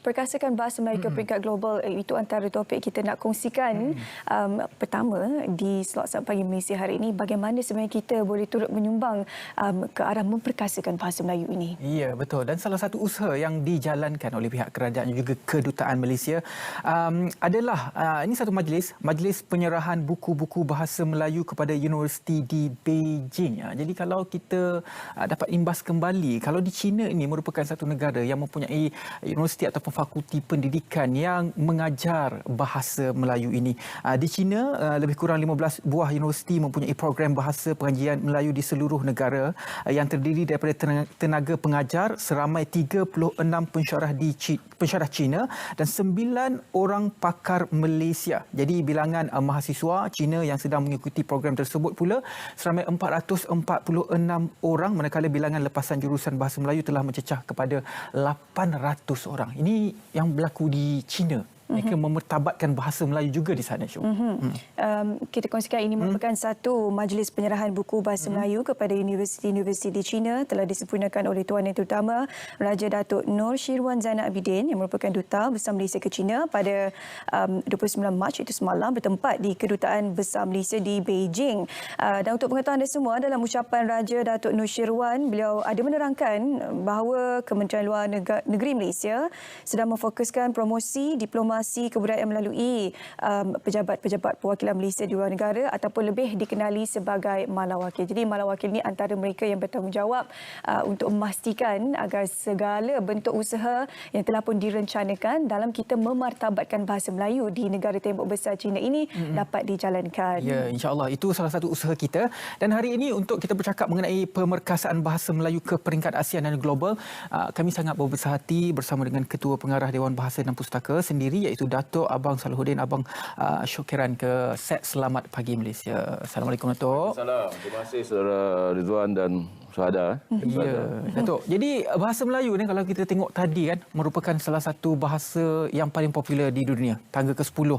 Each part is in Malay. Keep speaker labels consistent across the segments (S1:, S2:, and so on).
S1: perkasakan bahasa Melayu ke peringkat global itu antara topik kita nak kongsikan. Pertama, di slot Saat Pagi Malaysia hari ini, bagaimana sebenarnya kita boleh turut menyumbang ke arah memperkasakan bahasa Melayu ini.
S2: Ya, betul. Dan salah satu usaha yang dijalankan oleh pihak kerajaan dan juga Kedutaan Malaysia adalah ini satu majlis penyerahan buku-buku bahasa Melayu kepada universiti di Beijing. Jadi kalau kita dapat imbas kembali, kalau di China ini merupakan satu negara yang mempunyai universiti ataupun fakulti pendidikan yang mengajar bahasa Melayu ini. Di China, lebih kurang 15 buah universiti mempunyai program bahasa pengajian Melayu di seluruh negara yang terdiri daripada tenaga pengajar seramai 36 pensyarah China dan 9 orang pakar Malaysia. Jadi bilangan mahasiswa China yang sedang mengikuti program tersebut pula seramai 446 orang, manakala bilangan lepasan jurusan bahasa Melayu telah mencecah kepada 800 orang. Ini yang berlaku di China. Mereka memertabatkan bahasa Melayu juga di sana.
S1: Kita kongsikan ini merupakan satu majlis penyerahan buku bahasa Melayu kepada universiti-universiti di China, telah disempurnakan oleh Tuan Yang Terutama Raja Datuk Nur Shirwan Zainal Abidin yang merupakan Duta Besar Malaysia ke China pada 29 Mac itu semalam, bertempat di Kedutaan Besar Malaysia di Beijing. Dan untuk pengetahuan anda semua, dalam ucapan Raja Datuk Nur Shirwan, beliau ada menerangkan bahawa Kementerian Luar Negeri Malaysia sedang memfokuskan promosi diplomasi kebudayaan melalui pejabat-pejabat perwakilan Malaysia di luar negara ataupun lebih dikenali sebagai malawakil. Jadi malawakil ini antara mereka yang bertanggungjawab untuk memastikan agar segala bentuk usaha yang telah pun direncanakan dalam kita memartabatkan bahasa Melayu di negara tembok besar China ini dapat dijalankan.
S2: Ya, insya-Allah itu salah satu usaha kita. Dan hari ini untuk kita bercakap mengenai pemerkasaan bahasa Melayu ke peringkat ASEAN dan global, kami sangat berbesar hati bersama dengan Ketua Pengarah Dewan Bahasa dan Pustaka sendiri, iaitu Datuk Abang Salahuddin Abang Syukiran ke set Selamat Pagi Malaysia. Assalamualaikum Datuk.
S3: Assalamualaikum. Terima kasih saudara Rizwan dan Suhada.
S2: Ya, Datuk. Jadi bahasa Melayu ni kalau kita tengok tadi kan merupakan salah satu bahasa yang paling popular di dunia. Tangga ke-10.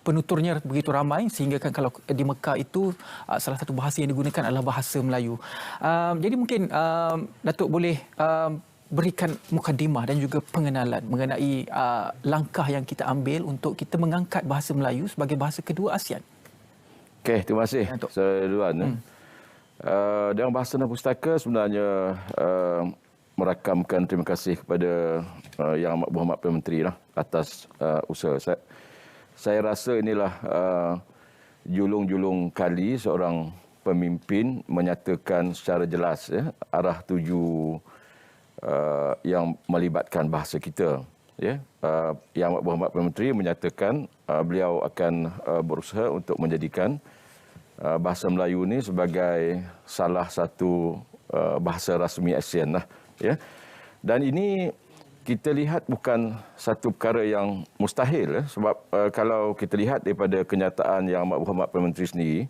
S2: Penuturnya begitu ramai sehingga kan kalau di Mekah itu salah satu bahasa yang digunakan adalah bahasa Melayu. Jadi mungkin Datuk boleh berikan mukadimah dan juga pengenalan mengenai langkah yang kita ambil untuk kita mengangkat bahasa Melayu sebagai bahasa kedua ASEAN.
S3: Okey, terima kasih Saudara Ridwan. Dewan Bahasa dan Pustaka sebenarnya merakamkan terima kasih kepada Yang Amat Berhormat Perdana Menteri lah atas usaha. Saya rasa inilah julung-julung kali seorang pemimpin menyatakan secara jelas arah tuju yang melibatkan bahasa kita. Yang Amat Berhormat Perdana Menteri menyatakan beliau akan berusaha untuk menjadikan bahasa Melayu ini sebagai salah satu bahasa rasmi ASEAN lah. Dan ini kita lihat bukan satu perkara yang mustahil, sebab kalau kita lihat daripada kenyataan Yang Amat Berhormat Perdana Menteri sendiri,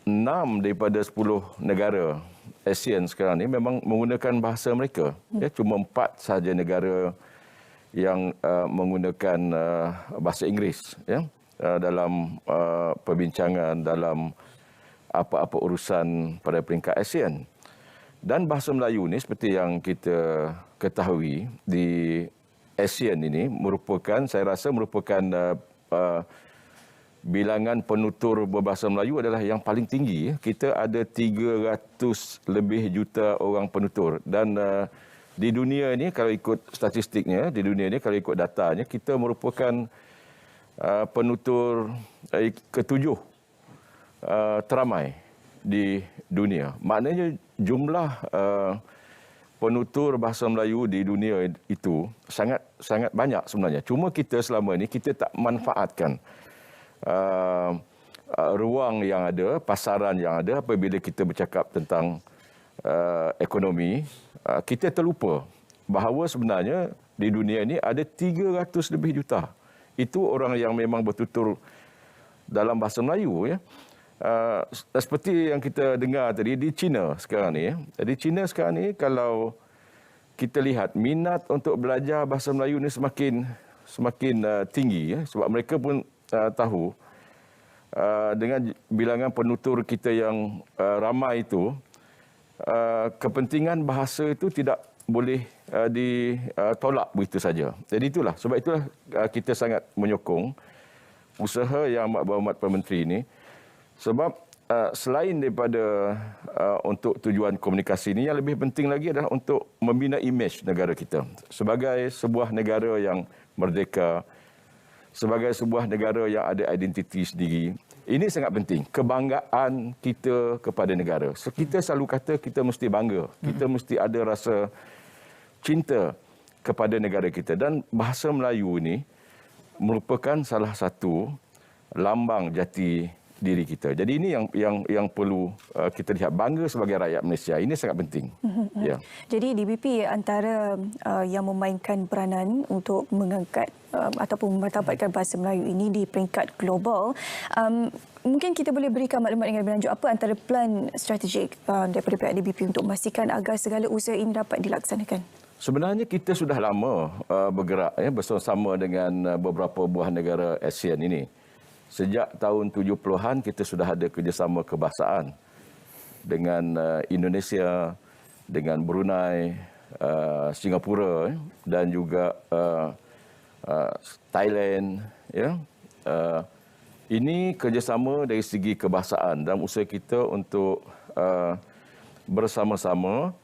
S3: 6 daripada 10 negara ASEAN sekarang ni memang menggunakan bahasa mereka. Cuma 4 sahaja negara yang menggunakan bahasa Inggeris dalam perbincangan, dalam apa-apa urusan pada peringkat ASEAN. Dan bahasa Melayu ni seperti yang kita ketahui di ASEAN ini merupakan, saya rasa merupakan bilangan penutur berbahasa Melayu adalah yang paling tinggi. Kita ada 300 lebih juta orang penutur. Dan di dunia ini kalau ikut statistiknya, di dunia ini kalau ikut datanya, kita merupakan penutur ketujuh teramai di dunia. Maknanya jumlah penutur bahasa Melayu di dunia itu sangat banyak sebenarnya. Cuma kita selama ini kita tak manfaatkan ruang yang ada, pasaran yang ada apabila kita bercakap tentang ekonomi. Kita terlupa bahawa sebenarnya di dunia ini ada 300 lebih juta. Itu orang yang memang bertutur dalam bahasa Melayu. Seperti yang kita dengar tadi di China sekarang ni. Di China sekarang ni kalau kita lihat minat untuk belajar bahasa Melayu ni semakin tinggi. Sebab mereka pun tahu dengan bilangan penutur kita yang ramai itu, kepentingan bahasa itu boleh ditolak begitu saja. Jadi sebab itulah kita sangat menyokong usaha yang Amat Berhormat Perdana Menteri ini, sebab selain daripada untuk tujuan komunikasi ini, yang lebih penting lagi adalah untuk membina imej negara kita sebagai sebuah negara yang merdeka, sebagai sebuah negara yang ada identiti sendiri. Ini sangat penting, kebanggaan kita kepada negara. So, kita selalu kata kita mesti bangga, kita mesti ada rasa cinta kepada negara kita. Dan bahasa Melayu ini merupakan salah satu lambang jati diri kita. Jadi ini yang perlu kita lihat, bangga sebagai rakyat Malaysia. Ini sangat penting. Ya.
S1: Jadi DBP antara yang memainkan peranan untuk mengangkat ataupun memartabatkan bahasa Melayu ini di peringkat global. Mungkin kita boleh berikan maklumat dengan lebih lanjut apa antara plan strategik daripada pihak DBP untuk memastikan agar segala usaha ini dapat dilaksanakan?
S3: Sebenarnya kita sudah lama bergerak bersama-sama dengan beberapa buah negara ASEAN ini. Sejak tahun 70-an kita sudah ada kerjasama kebahasaan dengan Indonesia, dengan Brunei, Singapura dan juga Thailand. Ya. Ini kerjasama dari segi kebahasaan dan usaha kita untuk bersama-sama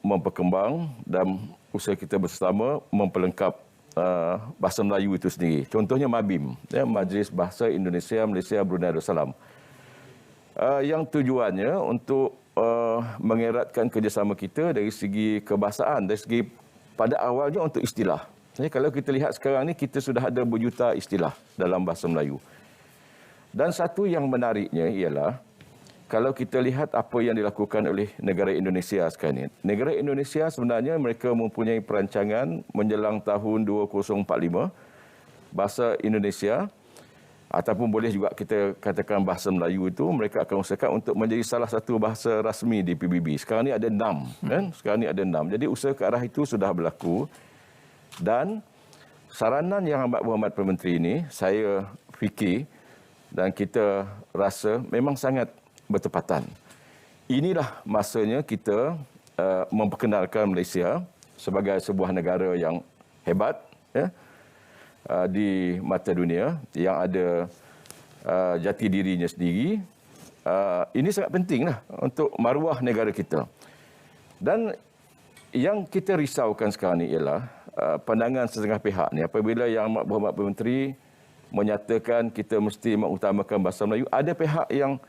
S3: memperkembang dan usaha kita bersama memperlengkap bahasa Melayu itu sendiri. Contohnya MABIM, ya, Majlis Bahasa Indonesia Malaysia Brunei Darussalam. Yang tujuannya untuk mengeratkan kerjasama kita dari segi kebahasaan, dari segi pada awalnya untuk istilah. Jadi kalau kita lihat sekarang ni, kita sudah ada berjuta istilah dalam bahasa Melayu. Dan satu yang menariknya ialah kalau kita lihat apa yang dilakukan oleh negara Indonesia sekarang ini. Negara Indonesia sebenarnya mereka mempunyai perancangan menjelang tahun 2045, bahasa Indonesia ataupun boleh juga kita katakan bahasa Melayu itu mereka akan usahakan untuk menjadi salah satu bahasa rasmi di PBB. Sekarang ni ada 6, kan? Sekarang ni ada 6. Jadi usaha ke arah itu sudah berlaku. Dan saranan yang Amat Berhormat Perdana Menteri ini saya fikir dan kita rasa memang sangat bertepatan. Inilah masanya kita memperkenalkan Malaysia sebagai sebuah negara yang hebat, ya, di mata dunia, yang ada jati dirinya sendiri. Ini sangat pentinglah untuk maruah negara kita. Dan yang kita risaukan sekarang ni ialah pandangan setengah pihak ni apabila yang Amat Berhormat Perdana Menteri menyatakan kita mesti mengutamakan bahasa Melayu, ada pihak yang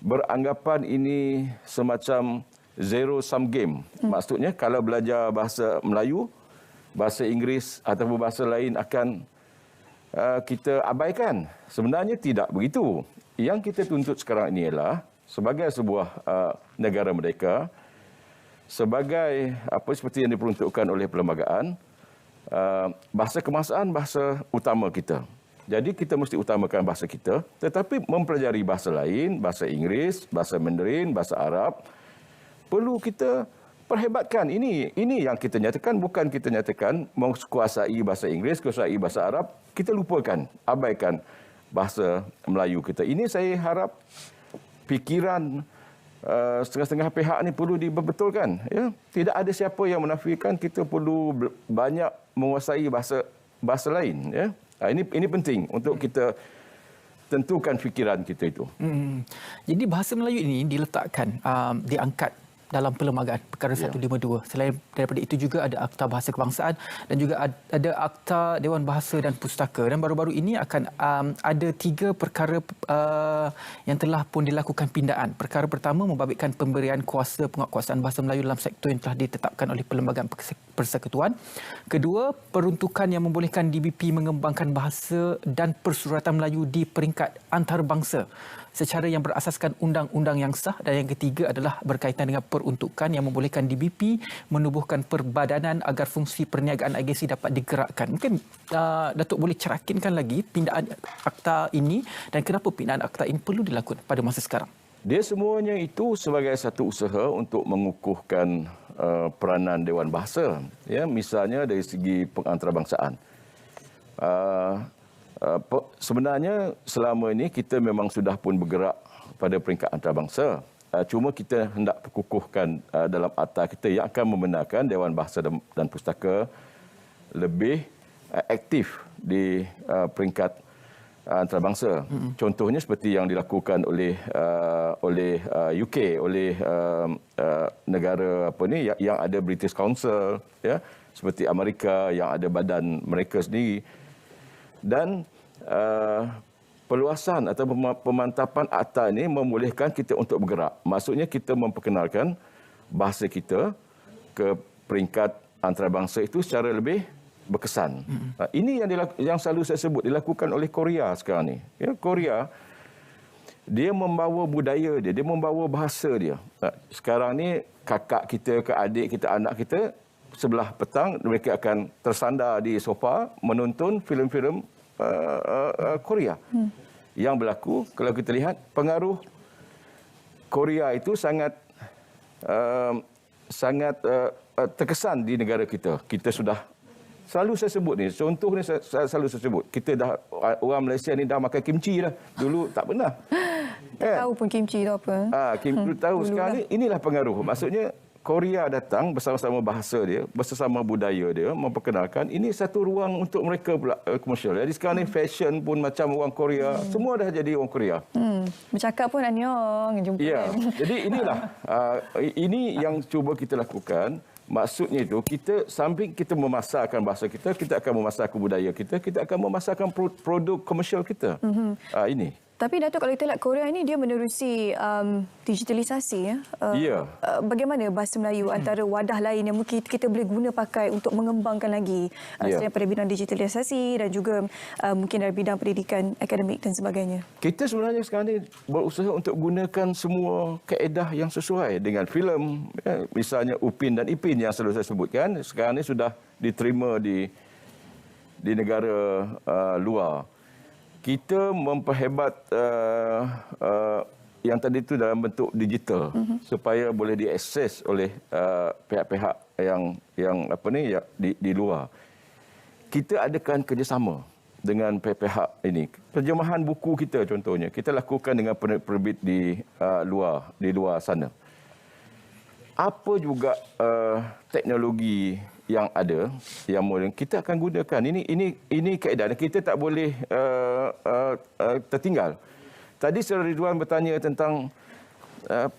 S3: beranggapan ini semacam zero sum game. Maksudnya kalau belajar bahasa Melayu, bahasa Inggeris ataupun bahasa lain akan kita abaikan. Sebenarnya tidak begitu. Yang kita tuntut sekarang ini ialah sebagai sebuah negara merdeka, sebagai apa seperti yang diperuntukkan oleh perlembagaan, bahasa kebangsaan bahasa utama kita. Jadi kita mesti utamakan bahasa kita, tetapi mempelajari bahasa lain, bahasa Inggeris, bahasa Mandarin, bahasa Arab, perlu kita perhebatkan. Ini yang kita nyatakan, bukan kita nyatakan menguasai bahasa Inggeris, menguasai bahasa Arab, kita lupakan, abaikan bahasa Melayu kita. Ini saya harap fikiran setengah-setengah pihak ni perlu dibetulkan. Ya? Tidak ada siapa yang menafikan kita perlu banyak menguasai bahasa lain. Ya? Ini penting untuk kita tentukan fikiran kita itu.
S2: Jadi bahasa Melayu ini diletakkan, diangkat dalam perlembagaan Perkara 152. Selain daripada itu juga ada Akta Bahasa Kebangsaan dan juga ada Akta Dewan Bahasa dan Pustaka. Dan baru-baru ini akan ada 3 perkara yang telah pun dilakukan pindaan. Perkara pertama membabitkan pemberian kuasa penguatkuasaan bahasa Melayu dalam sektor yang telah ditetapkan oleh Perlembagaan Persekutuan. Kedua, peruntukan yang membolehkan DBP mengembangkan bahasa dan persuratan Melayu di peringkat antarabangsa secara yang berasaskan undang-undang yang sah. Dan yang ketiga adalah berkaitan dengan peruntukan yang membolehkan DBP menubuhkan perbadanan agar fungsi perniagaan agensi dapat digerakkan. Mungkin Datuk boleh cerakinkan lagi pindaan akta ini dan kenapa pindaan akta ini perlu dilakukan pada masa sekarang?
S3: Dia semuanya itu sebagai satu usaha untuk mengukuhkan peranan Dewan Bahasa. Ya, misalnya dari segi pengantarbangsaan. Sebenarnya selama ini kita memang sudah pun bergerak pada peringkat antarabangsa. Cuma kita hendak perkukuhkan dalam akta kita yang akan membenarkan Dewan Bahasa dan Pustaka lebih aktif di peringkat antarabangsa. Contohnya seperti yang dilakukan oleh UK, oleh negara yang ada British Council, ya, seperti Amerika yang ada badan mereka sendiri. Dan peluasan atau pemantapan akta ini membolehkan kita untuk bergerak. Maksudnya kita memperkenalkan bahasa kita ke peringkat antarabangsa itu secara lebih berkesan. Ini yang selalu saya sebut dilakukan oleh Korea sekarang ni. Ya, Korea dia membawa budaya dia, dia membawa bahasa dia. Sekarang ni kakak kita, ke adik kita, anak kita sebelah petang mereka akan tersandar di sofa menonton filem-filem Korea. Yang berlaku, kalau kita lihat, pengaruh Korea itu sangat terkesan di negara kita. Kita sudah, selalu saya sebut ni, contoh ni saya selalu saya sebut, kita dah, orang Malaysia ni dah makan kimchi dah. Dulu tak pernah.
S1: Tahu pun kimchi tu apa.
S3: Kimchi tahu sekarang ni, inilah pengaruh. Maksudnya, Korea datang bersama-sama bahasa dia, bersama budaya dia, memperkenalkan ini satu ruang untuk mereka pula komersial. Jadi sekarang ni fashion pun macam orang Korea, semua dah jadi orang Korea.
S1: Bercakap pun anyong jumpa.
S3: Ya, jadi inilah ini yang cuba kita lakukan. Maksudnya itu kita samping kita memasarkan bahasa kita, kita akan memasarkan budaya kita, kita akan memasarkan produk komersial kita. Ini.
S1: Tapi Datuk, kalau kita lihat Korea ini dia menerusi digitalisasi ya.
S3: Ya.
S1: Bagaimana bahasa Melayu antara wadah lain yang mungkin kita boleh guna pakai untuk mengembangkan lagi selain pada bidang digitalisasi dan juga mungkin dari bidang pendidikan akademik dan sebagainya.
S3: Kita sebenarnya sekarang ini berusaha untuk gunakan semua kaedah yang sesuai dengan filem, ya, misalnya Upin dan Ipin yang selalu saya sebutkan, sekarang ini sudah diterima di negara luar. Kita memperhebat yang tadi itu dalam bentuk digital supaya boleh diakses oleh pihak-pihak yang di luar. Kita adakan kerjasama dengan pihak-pihak ini. Terjemahan buku kita contohnya kita lakukan dengan penerbit di luar sana. Apa juga teknologi yang ada, yang moden, kita akan gunakan. Ini kaedah. Kita tak boleh tertinggal. Tadi Sir Ridwan bertanya tentang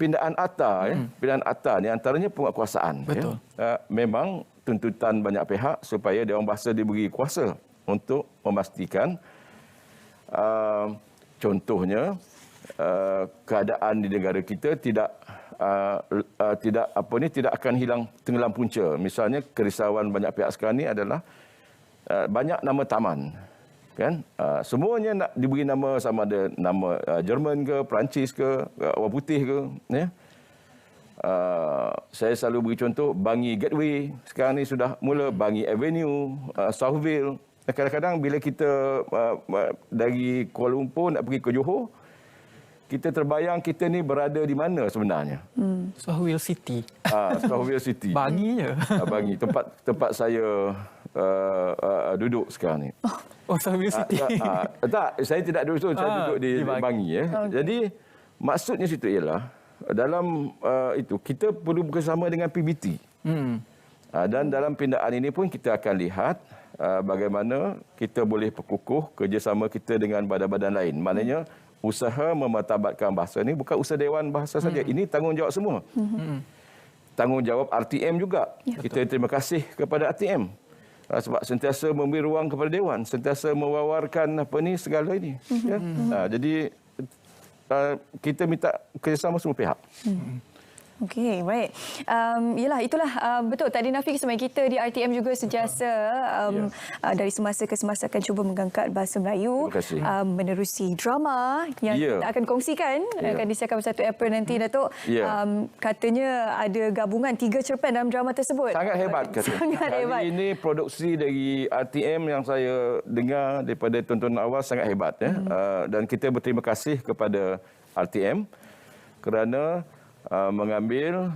S3: pindaan akta. Pindaan akta ni antaranya penguatkuasaan.
S2: Betul.
S3: Ya. Memang tuntutan banyak pihak supaya Dewan Bahasa diberi kuasa untuk memastikan contohnya keadaan di negara kita tidak akan hilang tenggelam punca. Misalnya kerisauan banyak pihak sekarang ni adalah banyak nama taman, kan? Semuanya nak diberi nama, sama ada nama Jerman ke, Perancis ke, orang putih ke, ya. Saya selalu beri contoh Bangi Gateway, sekarang ni sudah mula Bangi Avenue, Southville. Kadang-kadang bila kita dari Kuala Lumpur nak pergi ke Johor, kita terbayang kita ni berada di mana sebenarnya.
S2: Southville City.
S3: Southville City.
S2: Bangi je.
S3: Bangi, tempat saya duduk sekarang ni.
S2: Oh, Southville City.
S3: Tak, saya tidak duduk situ, saya duduk di Bangi. Ya. Okay. Jadi, maksudnya situ ialah, dalam itu, kita perlu bekerjasama dengan PBT. Dan dalam pindaan ini pun kita akan lihat bagaimana kita boleh perkukuh kerjasama kita dengan badan-badan lain. Maknanya, usaha memartabatkan bahasa ini bukan usaha Dewan Bahasa saja. Ini tanggungjawab semua. Tanggungjawab RTM juga. Ya, kita terima kasih kepada RTM sebab sentiasa memberi ruang kepada Dewan, sentiasa mewawarkan segala ini. Ya. Jadi kita minta kerjasama semua pihak.
S1: Okey, baik. Itulah betul. Tadi Nafiq sebenarnya kita di RTM juga sentiasa dari semasa ke semasa akan cuba mengangkat bahasa Melayu menerusi drama yang kita akan kongsikan akan disiarkan pada 1 April nanti, Datuk. Katanya ada gabungan 3 cerpen dalam drama tersebut.
S3: Sangat hebat katanya.
S1: Sangat hebat.
S3: Ini produksi dari RTM yang saya dengar daripada tontonan awal sangat hebat, ya. Dan kita berterima kasih kepada RTM kerana mengambil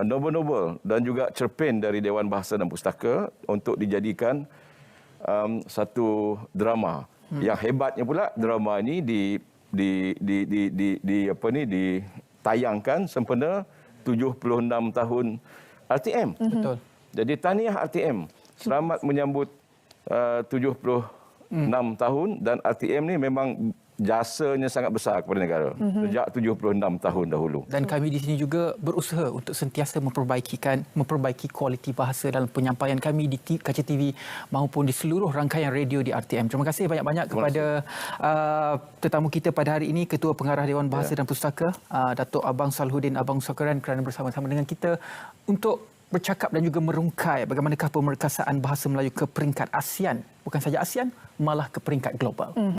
S3: novel-novel dan juga cerpen dari Dewan Bahasa dan Pustaka untuk dijadikan satu drama. Yang hebatnya pula drama ini tayangkan sempena 76 tahun RTM.
S2: Betul.
S3: Jadi tahniah RTM. Selamat menyambut 76 tahun dan RTM ni memang jasanya sangat besar kepada negara sejak 76 tahun dahulu.
S2: Dan kami di sini juga berusaha untuk sentiasa memperbaiki kualiti bahasa dalam penyampaian kami di Kaca TV maupun di seluruh rangkaian radio di RTM. Terima kasih banyak-banyak kepada tetamu kita pada hari ini, Ketua Pengarah Dewan Bahasa dan Pustaka, Datuk Abang Salhuddin Abang Sokeran, kerana bersama-sama dengan kita untuk bercakap dan juga merungkai bagaimanakah pemerkasaan bahasa Melayu ke peringkat ASEAN. Bukan saja ASEAN, malah ke peringkat global.